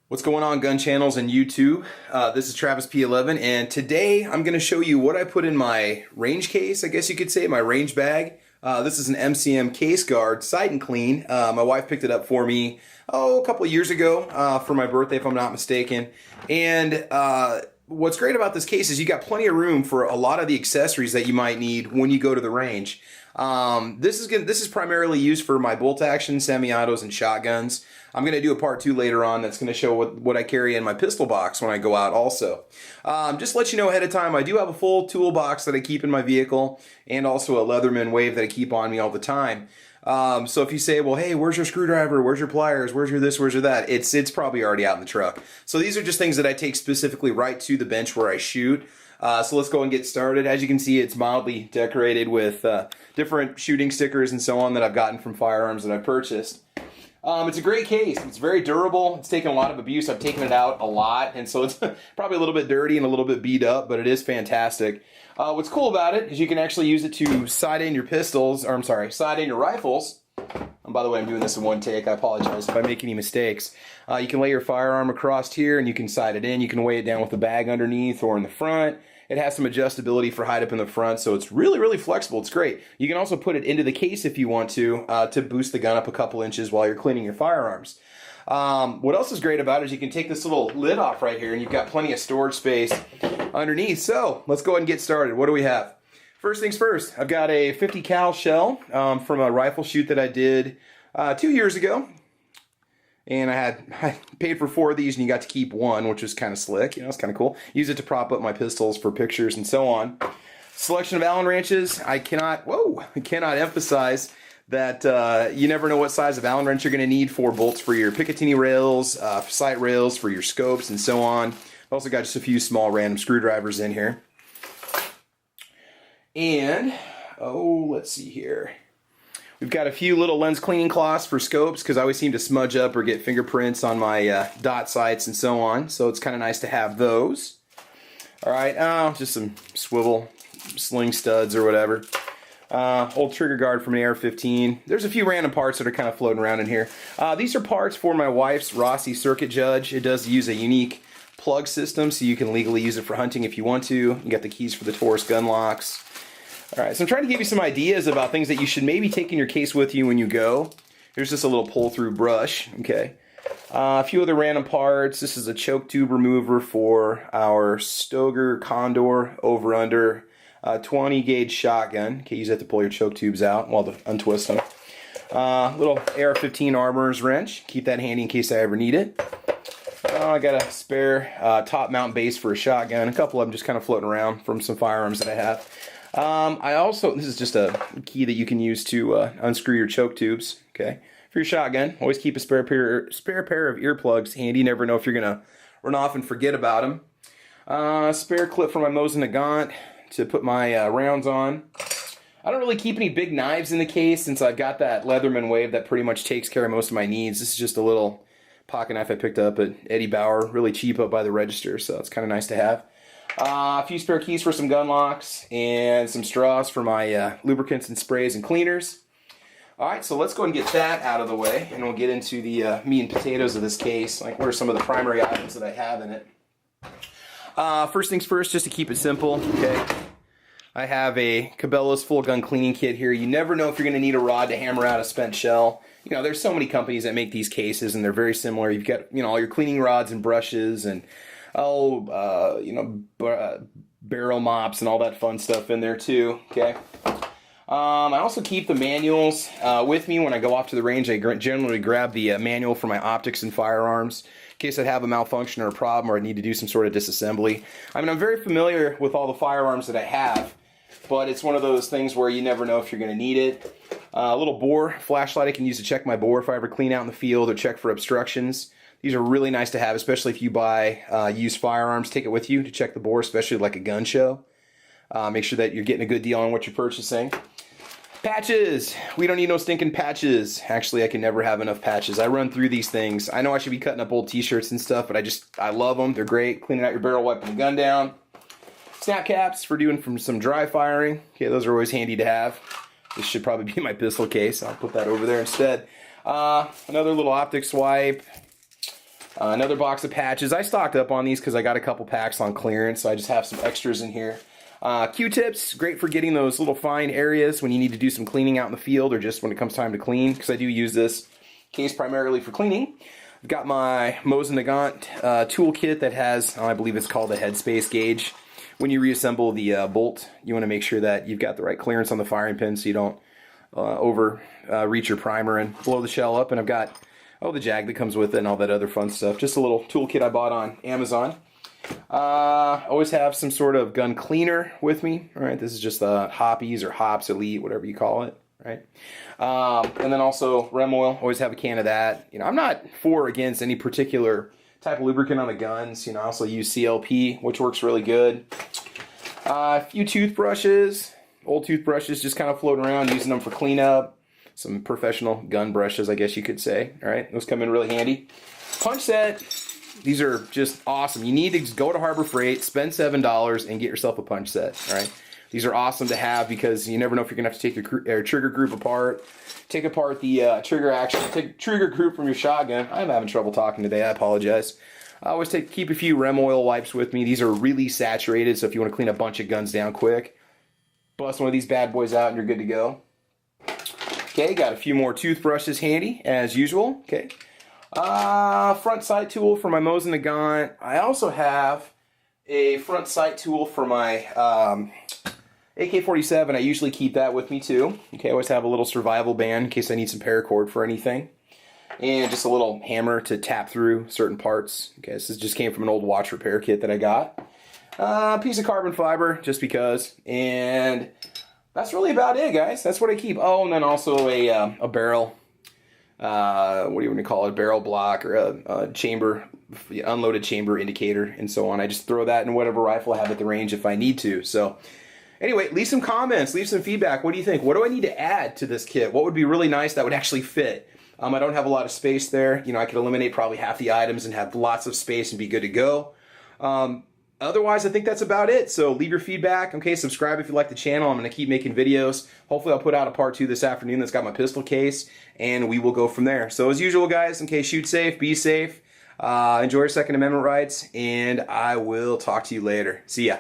What's going on, gun channels and YouTube? This is Travis P11, and today I'm going to show you what I put in my range case, I guess you could say, my range bag. This is an MCM case guard, sight and clean. My wife picked it up for me, a couple of years ago for my birthday, if I'm not mistaken. And what's great about this case is you got plenty of room for a lot of the accessories that you might need when you go to the range. This is primarily used for my bolt action, semi-autos, and shotguns. I'm going to do a part 2 later on that's going to show what I carry in my pistol box when I go out also. Just to let you know ahead of time, I do have a full toolbox that I keep in my vehicle and also a Leatherman wave that I keep on me all the time. So if you say, well, hey, where's your screwdriver? Where's your pliers? Where's your this? Where's your that? It's probably already out in the truck. So these are just things that I take specifically right to the bench where I shoot. So let's go and get started. As you can see, it's mildly decorated with different shooting stickers and so on that I've gotten from firearms that I've purchased. It's a great case. It's very durable. It's taken a lot of abuse. I've taken it out a lot, and so it's probably a little bit dirty and a little bit beat up, but it is fantastic. What's cool about it is you can actually use it to sight in your pistols, or I'm sorry, sight in your rifles. And by the way, I'm doing this in one take. I apologize if I make any mistakes. You can lay your firearm across here and you can sight it in. You can weigh it down with the bag underneath or in the front. It has some adjustability for height up in the front, so it's really, really flexible. It's great. You can also put it into the case if you want to boost the gun up a couple inches while you're cleaning your firearms. What else is great about it is you can take this little lid off right here and you've got plenty of storage space underneath. So let's go ahead and get started. What do we have? First things first, I've got a 50 cal shell from a rifle shoot that I did 2 years ago. And I paid for 4 of these and you got to keep one, which was kind of slick. You know, it's kind of cool. Use it to prop up my pistols for pictures and so on. Selection of Allen wrenches. I cannot emphasize that you never know what size of Allen wrench you're going to need for bolts for your Picatinny rails, sight rails, for your scopes and so on. I've also got just a few small random screwdrivers in here. And, let's see here. We've got a few little lens cleaning cloths for scopes because I always seem to smudge up or get fingerprints on my dot sights and so on. So it's kind of nice to have those. All right, just some swivel sling studs or whatever. Old trigger guard from an AR-15. There's a few random parts that are kind of floating around in here. These are parts for my wife's Rossi Circuit Judge. It does use a unique plug system, so you can legally use it for hunting if you want to. You got the keys for the Taurus gun locks. Alright, so I'm trying to give you some ideas about things that you should maybe take in your case with you when you go. Here's just a little pull-through brush, okay. A few other random parts. This is a choke tube remover for our Stoeger Condor over-under 20 gauge shotgun. Okay, use that to pull your choke tubes out while to untwist them. Little AR-15 armorer's wrench. Keep that handy in case I ever need it. I got a spare top mount base for a shotgun. A couple of them just kind of floating around from some firearms that I have. This is just a key that you can use to unscrew your choke tubes, okay? For your shotgun, always keep a spare pair of earplugs handy. You never know if you're going to run off and forget about them. Spare clip for my Mosin Nagant to put my rounds on. I don't really keep any big knives in the case since I've got that Leatherman wave that pretty much takes care of most of my needs. This is just a little pocket knife I picked up at Eddie Bauer, really cheap up by the register, so it's kind of nice to have. A few spare keys for some gun locks and some straws for my lubricants and sprays and cleaners. Alright, so let's go and get that out of the way and we'll get into the meat and potatoes of this case. Like, what are some of the primary items that I have in it? First things first, just to keep it simple, okay? I have a Cabela's full gun cleaning kit here. You never know if you're going to need a rod to hammer out a spent shell. You know, there's so many companies that make these cases and they're very similar. You've got, you know, all your cleaning rods and brushes and barrel mops and all that fun stuff in there too, okay? I also keep the manuals with me when I go off to the range. I generally grab the manual for my optics and firearms in case I have a malfunction or a problem or I need to do some sort of disassembly. I mean, I'm very familiar with all the firearms that I have, but it's one of those things where you never know if you're going to need it. A little bore flashlight I can use to check my bore if I ever clean out in the field or check for obstructions. These are really nice to have, especially if you buy used firearms. Take it with you to check the bore, especially like a gun show. Make sure that you're getting a good deal on what you're purchasing. Patches! We don't need no stinking patches. Actually, I can never have enough patches. I run through these things. I know I should be cutting up old t-shirts and stuff, but I love them. They're great. Cleaning out your barrel, wiping the gun down. Snap caps for doing some dry firing. Okay, those are always handy to have. This should probably be my pistol case. I'll put that over there instead. Another little optic swipe. Another box of patches. I stocked up on these because I got a couple packs on clearance, so I just have some extras in here. Q-tips, great for getting those little fine areas when you need to do some cleaning out in the field or just when it comes time to clean, because I do use this case primarily for cleaning. I've got my Mosin Nagant tool kit that has, I believe it's called a headspace gauge. When you reassemble the bolt, you want to make sure that you've got the right clearance on the firing pin so you don't reach your primer and blow the shell up. And I've got the jag that comes with it and all that other fun stuff. Just a little toolkit I bought on Amazon. Always have some sort of gun cleaner with me. All right, this is just the Hoppies or Hops Elite, whatever you call it. Right, and then also Rem oil. Always have a can of that. You know, I'm not for or against any particular type of lubricant on the guns. You know, I also use CLP, which works really good. A few toothbrushes, old toothbrushes, just kind of floating around, using them for cleanup. Some professional gun brushes, I guess you could say. All right, those come in really handy. Punch set. These are just awesome. You need to go to Harbor Freight, spend $7, and get yourself a punch set. All right. These are awesome to have because you never know if you're gonna have to take your trigger group apart, take apart the trigger group from your shotgun. I'm having trouble talking today. I apologize. I always keep a few Rem oil wipes with me. These are really saturated, so if you want to clean a bunch of guns down quick, bust one of these bad boys out and you're good to go. Okay, got a few more toothbrushes handy as usual. Okay, front sight tool for my Mosin Nagant. I also have a front sight tool for my AK-47. I usually keep that with me too. Okay, I always have a little survival band in case I need some paracord for anything. And just a little hammer to tap through certain parts. Okay, this just came from an old watch repair kit that I got. A piece of carbon fiber, just because. And that's really about it, guys. That's what I keep. Oh, and then also a barrel. What do you want to call it? A barrel block or a chamber, unloaded chamber indicator, and so on. I just throw that in whatever rifle I have at the range if I need to. So anyway, leave some comments, leave some feedback. What do you think? What do I need to add to this kit? What would be really nice that would actually fit? I don't have a lot of space there. You know, I could eliminate probably half the items and have lots of space and be good to go. Otherwise, I think that's about it. So leave your feedback. Okay, subscribe if you like the channel. I'm going to keep making videos. Hopefully, I'll put out a part 2 this afternoon that's got my pistol case, and we will go from there. So as usual, guys, okay, shoot safe, be safe, enjoy your Second Amendment rights, and I will talk to you later. See ya.